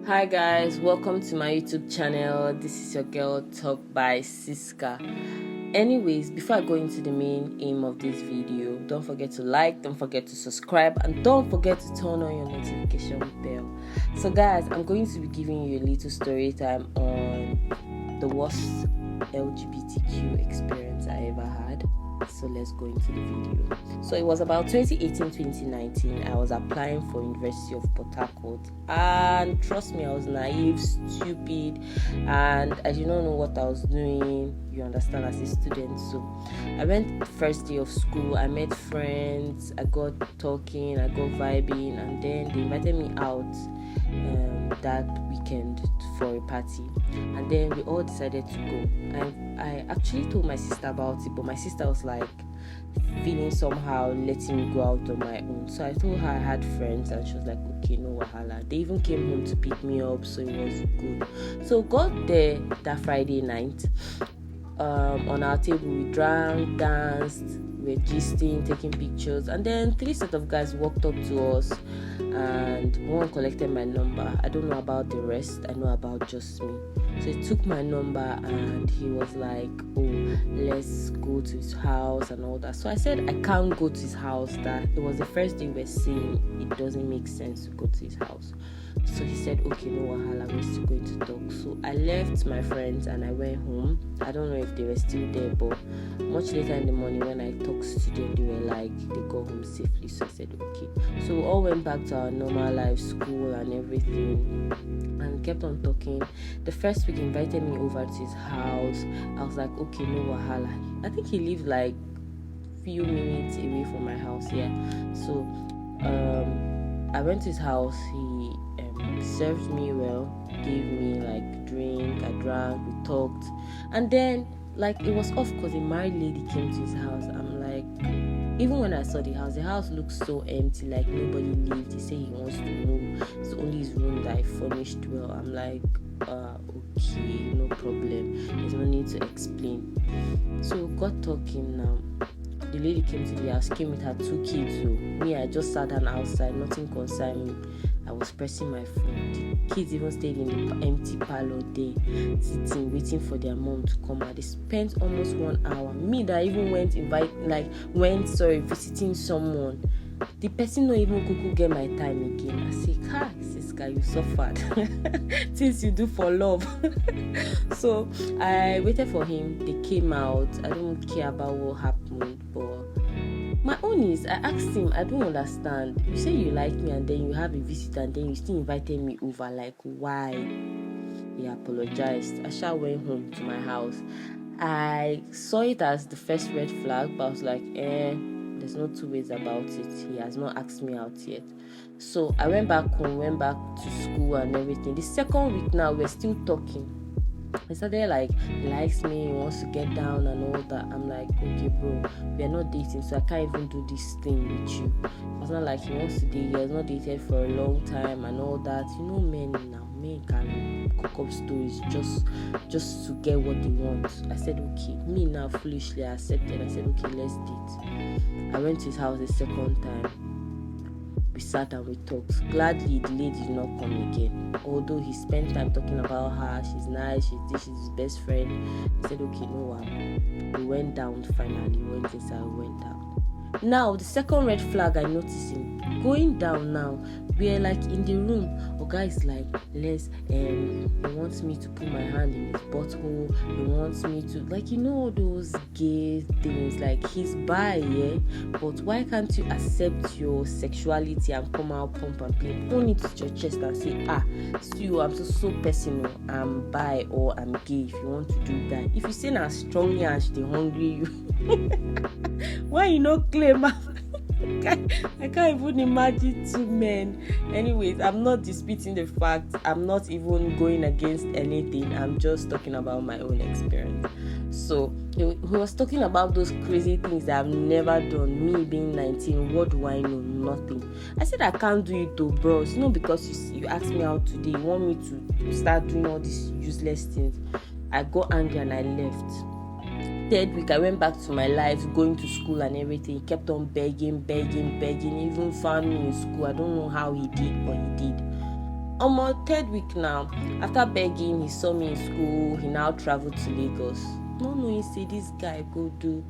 Hi guys, welcome to my YouTube channel. This is your girl Talk by Siska. Anyways, before I go into the main aim of this video, don't forget to like, don't forget to subscribe, and don't forget to turn on your notification bell. So guys, I'm going to be giving you a little story time on the worst LGBTQ experience I ever had. So let's go into the video. So it was about 2018-2019. I was applying for University of Port Harcourt, and trust me, I was naive, stupid, and I did not know what I was doing. You understand, as a student. So I went first day of school. I met friends. I got talking. I got vibing, and then they invited me out that weekend for a party, and then we all decided to go. And I actually told my sister about it, but my sister was like feeling somehow letting me go out on my own. So I told her I had friends, and she was like, okay, no wahala. They even came home to pick me up, so it was good. So got there that Friday night. On our table we drank, danced, we were gisting, taking pictures, and then 3 sets of guys walked up to us, and one collected my number. I don't know about the rest, I know about just me. So he took my number and he was like, oh, let's go to his house and all that. So I said I can't go to his house, that it was the first day we were saying it doesn't make sense to go to his house. So he said, okay, no wahala, we're still going to talk. So I left my friends and I went home. I don't know if they were still there, but much later in the morning when I talked to them, they were like, they got home safely. So I said, okay. So we all went back to our normal life, school and everything, and kept on talking. The first week he invited me over to his house. I was like, okay, no wahala. I think he lived like few minutes away from my house, yeah. So I went to his house. He served me well, gave me like drink, I drank, we talked, and then like it was off because a married lady came to his house. I'm like, even when I saw the house looked so empty, like nobody lived. He said he wants to move, it's only his room that I furnished well. I'm like, okay, no problem, there's no need to explain. So we got talking now. The lady came to the house, came with her 2 kids. So me, I just sat down outside, nothing concerned me. I was pressing my phone. The kids even stayed in the empty parlor there, sitting, waiting for their mom to come out. They spent almost 1 hour. Me that even went visiting someone. The person not even could get my time again. I say, hi, Siska, you suffered. Things you do for love. So I waited for him. They came out. I don't care about what happened, but my own is, I asked him, I don't understand. You say you like me and then you have a visit and then you still invited me over. Like, why? He apologized. I went home to my house. I saw it as the first red flag, but I was like, there's no two ways about it. He has not asked me out yet. So I went back home, went back to school and everything. The second week now, we're still talking. He started like, he likes me, he wants to get down and all that. I'm like, okay bro, we are not dating, so I can't even do this thing with you. It's not like he wants to date, he has not dated for a long time and all that. You know, men now, men can cook up stories just to get what they want. I said, okay. Me now foolishly accepted. I said, okay, let's date. I went to his house the second time. We sat and we talked. Gladly, the lady did not come again. Although he spent time talking about her, she's nice, she's his best friend. I said, okay, no one. We went down finally. We went inside, we went down. Now, the second red flag I noticed him going down now. We're like in the room. Oga is like, he wants me to put my hand in his butthole. He wants me to, like, you know, those gay things. Like, he's bi, yeah? But why can't you accept your sexuality and come out, pump and play? Own it with your chest and say, see, I'm so personal. I'm bi or I'm gay if you want to do that. If you say that strongly and they hungry you, why you not claim? I can't even imagine 2 men. Anyways, I'm not disputing the fact. I'm not even going against anything. I'm just talking about my own experience. So he was talking about those crazy things that I've never done. Me being 19, what do I know? Nothing. I said I can't do it though, bro. It's not because you asked me out today. You want me to start doing all these useless things. I got angry and I left. 3rd week, I went back to my life, going to school and everything. He kept on begging. Even found me in school. I don't know how he did, but he did. On my third week now, after begging, he saw me in school. He now traveled to Lagos. No, he said this guy go do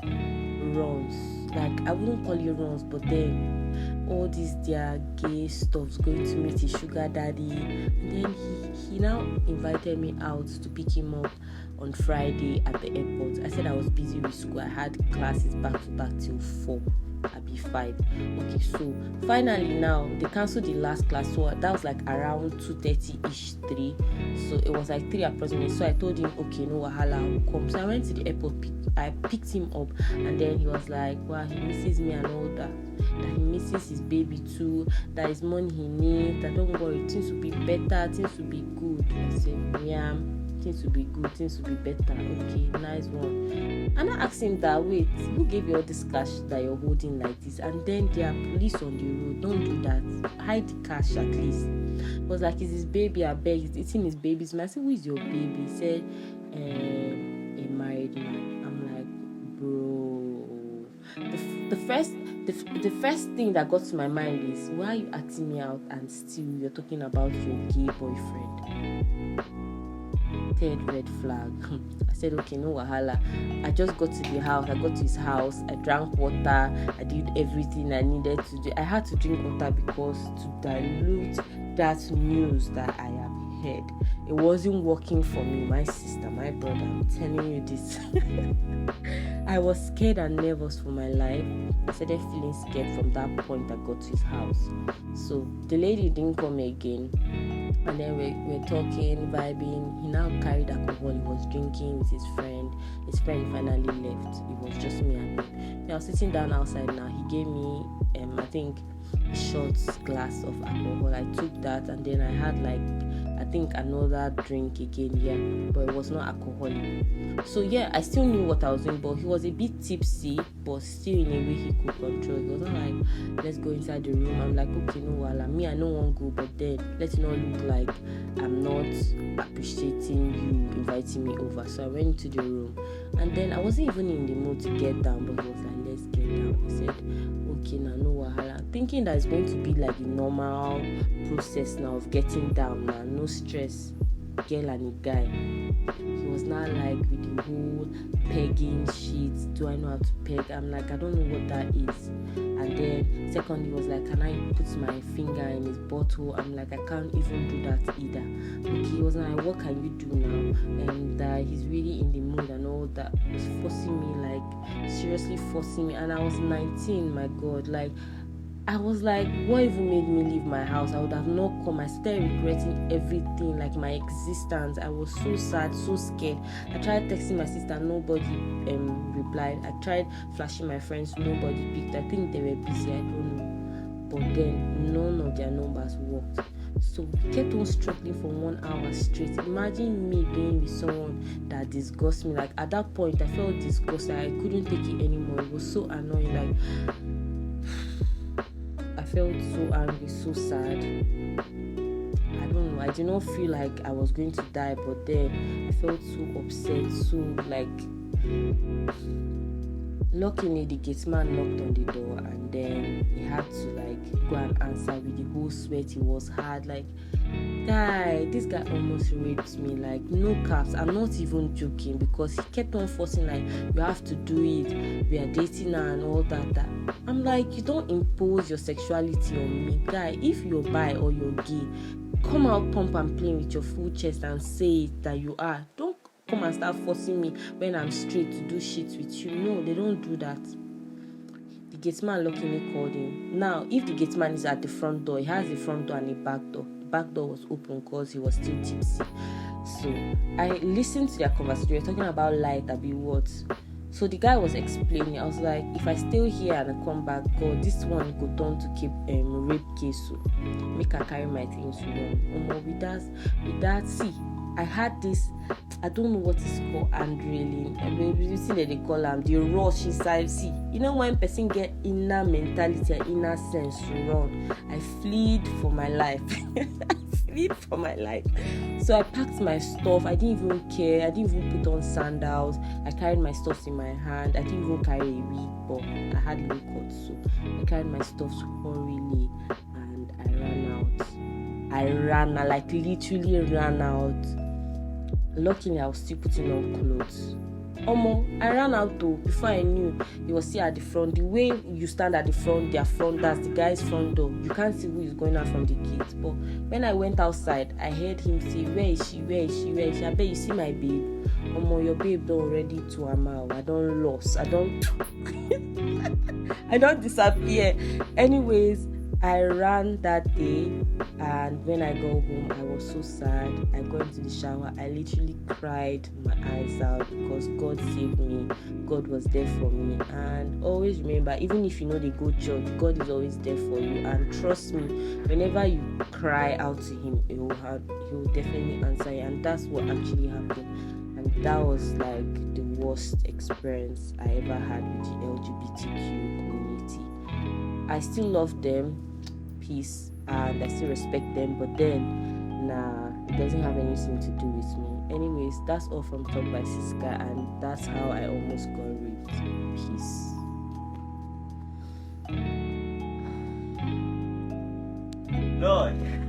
runs. Like, I wouldn't call it runs, but then all these their gay stuff's going to meet his sugar daddy. And then he now invited me out to pick him up on Friday at the airport. I said I was busy with school. I had classes back to back till 4. I'll be 5. Okay, so finally now they cancelled the last class, so that was like around 2:30ish, 3. So it was like 3 approximately. So I told him, okay, no wahala, I'll come. So I went to the airport, I picked him up, and then he was like, wow, he misses me and all that he misses his baby too, that is money he needs, that don't worry, things will be better, things will be good. I said, yeah, things will be good, things will be better. Okay, nice one. And I asked him that, wait, who gave you all this cash that you're holding like this? And then there are police on the road. Don't do that. Hide the cash at least. It was like, it's his baby, I beg. He's eating his baby's man. I said, who is your baby? He said, a married man. I'm like, bro. The first thing that got to my mind is, why are you asking me out and still you're talking about your gay boyfriend? Third red flag. I said, okay, no wahala. I just got to the house. I got to his house. I drank water. I did everything I needed to do. I had to drink water because to dilute that news that I have heard, it wasn't working for me. My sister, my brother, I'm telling you this. I was scared and nervous for my life. I started feeling scared from that point I got to his house. So the lady didn't come again. And then we're talking, vibing. He now carried alcohol. He was drinking with his friend. His friend finally left. It was just me and him. I was sitting down outside now. He gave me, I think, a short glass of alcohol. I took that, and then I had another drink again, but it was not alcoholic. So I still knew what I was doing, but he was a bit tipsy, but still in a way he could control. He was not like, let's go inside the room. I'm like, okay, no wala, me I don't want to go, but then let it not look like I'm not appreciating you inviting me over. So I went to the room, and then I wasn't even in the mood to get down, but he was like, let's get down. I said, okay, now no wahala, thinking that it's going to be like the normal process now of getting down now, no stress, girl and a guy. He was not like with the whole pegging shit. Do I know how to peg? I'm like, I don't know what that is. And then secondly, he was like, can I put my finger in his bottle? I'm like, I can't even do that either. Okay, he was like, what can you do now? And he's really in the mood and all that. He was forcing me, like seriously forcing me. And I was 19, my God, like I was like, what even made me leave my house? I would have not come. I started regretting everything, like my existence. I was so sad, so scared. I tried texting my sister, nobody replied. I tried flashing my friends, nobody picked. I think they were busy, I don't know. But then none of their numbers worked. So we kept on struggling for 1 hour straight. Imagine me being with someone that disgusts me. Like at that point, I felt disgusted. I couldn't take it anymore. It was so annoying. Like I felt so angry, so sad. I don't know. I did not feel like I was going to die, but then I felt so upset, so like. Luckily, the gate man knocked on the door, and then he had to like go and answer with the whole sweat. He was hard, like, this guy almost raped me, like no caps. I'm not even joking, because he kept on forcing, like, you have to do it, we are dating now and all that. I'm like, you don't impose your sexuality on me, guy. If you're bi or you're gay, come out pump and play with your full chest and say it that you are. Don't come and start forcing me when I'm straight to do shit with you. No, they don't do that. The gate man luckily called him. Now, if the gate man is at the front door, he has the front door and the back door. The back door was open because he was still tipsy. So I listened to their conversation. They were talking about light, abi what. So the guy was explaining. I was like, if I stay here and I come back, God, this one could turn to keep rape case. So make I carry my things to run. With that, see, I had this, I don't know what it's called, hand railing. You see that they call them the rush inside. See, you know when person get inner mentality and inner sense to run, I fled for my life. So I packed my stuff. I didn't even care. I didn't even put on sandals. I carried my stuff in my hand. I didn't even carry a wig, but I had a cut. So I carried my stuff hurriedly and I ran out. I ran, I like literally ran out. Luckily, I was still putting on clothes. I ran out though. Before I knew, he was still at the front. The way you stand at the front, their front, that's the guy's front door. You can't see who is going out from the gate. But when I went outside, I heard him say, "Where is she? Where is she? Where is she? I bet you see my babe. Your babe don't ready to amount. I don't lost. I don't I don't disappear." Anyways, I ran that day, and when I got home, I was so sad. I got into the shower. I literally cried my eyes out because God saved me. God was there for me. And always remember, even if you know they go church, God is always there for you. And trust me, whenever you cry out to Him, He will definitely answer you. And that's what actually happened. And that was like the worst experience I ever had with the LGBTQ community. I still love them, peace, and I still respect them, but then, it doesn't have anything to do with me. Anyways, that's all from Talk by Siska, and that's how I almost got raped. Peace. Lord.